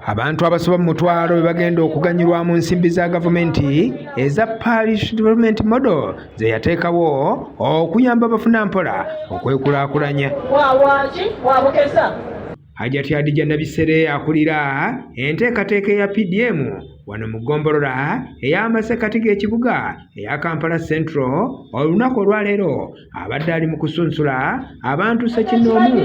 Abantu abasoba mu mutwalo bebagenda okuganyulwa mu nsimbi za gavumenti eza Parish Development Model ze yateekawo okuyamba abafuna mpola okwekulaakulanya. Hadijah Nabiseere akulira enteekateeka eya PDM wano mu ggombolola ey'amasekati g'ekibuga eya Kampala Central olunaku olwaleero abadde ali mu kusunsula abantu ssekinnoomu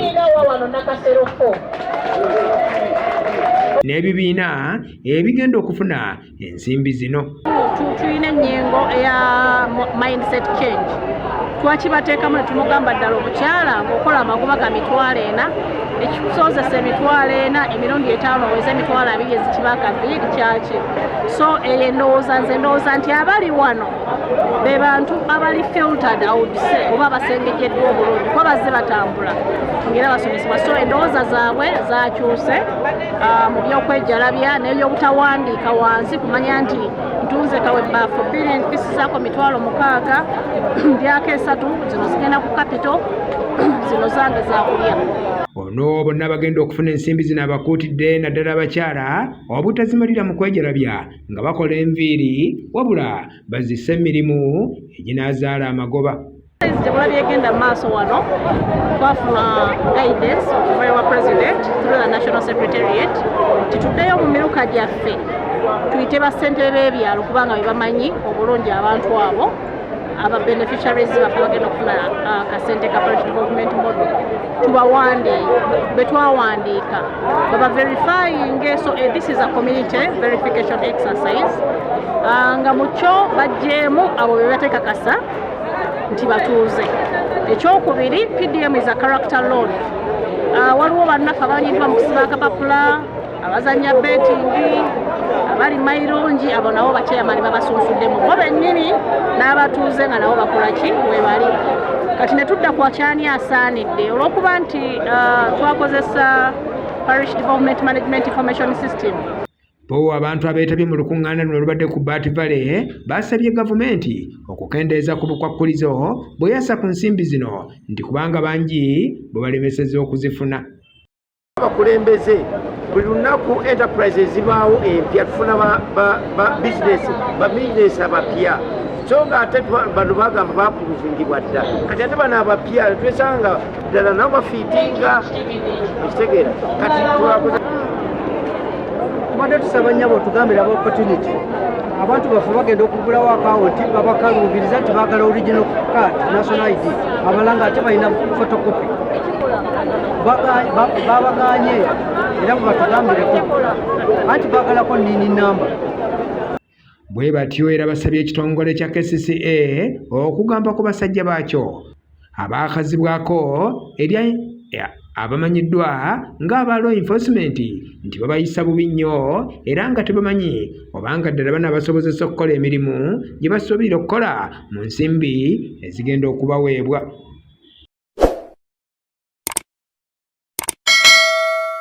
n'ebibiina ebigenda okufuna ensimbi zino. Tulina ennyingo eya mindset change. Twakibateekamu ne tumugamba ddala omukyala ng'okola amagoba ga mitwalo ena ekikusoozesa emitwalo ena emirundi etaano oweza emitwalo abiri ezikibaka bbiri kyaki. So eyo endowooza nze ndowooza nti abali wano be bantu abali filtered out oba abasengejeddwa obulungi kuba bazze batambula ngera basomesebwa. So endowooza zaabwe zakyuse mu by'okwejjalabya n'ebyobutawandiika wansi kumanya nti ntunze kawe baafu bbiri mpisi zaako mitwalo 6 ndyako 3 zino zigenda ku kapito zino zange zakulya. Ono bonna bagenda okufuna ensimbi zino abakuutidde naddala abakyala obutazimalira mu kwejalabya nga bakola enviiri wabula bazisse emirimu eginaazaala amagoba. Tebulabye egenda maaso wano twafuna guidance okuva ewa president through the national secretariat tituddeyo mu miruka gyaffe tuyite bassentebe b'ebyalo kubanga be bamanyi obulungi abantu abo aba beneficiaries baffe bagenda okufuna kasente ka Parish Development Model tubawandiika betwawandiika baba verifying. So this is a community verification exercise nga mukyo bajjeemu abo be bateekakasa nti batuuze. Ekyokubiri, PDM is a character loan. Waliwo bannaffe abamanyiddwa mu kusiba akapapula, abazanya betingi, abali mayirungi, abo nabo bakyeyamani babasunsuddemu bo bennyini n'abatuuze nga nabo bakola ki we bali. Kati ne tudda ku akyani asaanidde olw'okuba nti twakozesa Parish Development Management Information System. Bo abantu abeetabye mu lukuŋŋaana luno olubadde ku Bat Valley basabye gavumenti okukendeeza ku bukwakkulizo bweyasa ku nsimbi zino nti kubanga bangi bwe balemesezza okuzifuna. Abakulembeze buli lunaku enterprise zibaawo empya tufuna bizinesi abapya so nga ate bano bagamba bapuluvingibwa dda kati ate bano abapya twesanga ddala nabo bafiitinga ekitegeera kati twakoze tusaba nnyabo tugambira aba opportunity abantu baffe bagenda okugulawo akawunti babakalubiriza nti baagala original card national ID abalanga ate balina photocopy babaganye era mubatugambireko anti baagalako nini namba. Bwe batyo era basabye ekitongole kya KCCA okugamba ku basajja baakyo abaakazibwako eri abamanyiddwa ng'aba law enforcement nti babayisa bubi nnyo era nga tebamanyi obanga ddala banaabasobozesa okukola emirimu gye basuubira okukola mu nsimbi ezigenda okubaweebwa.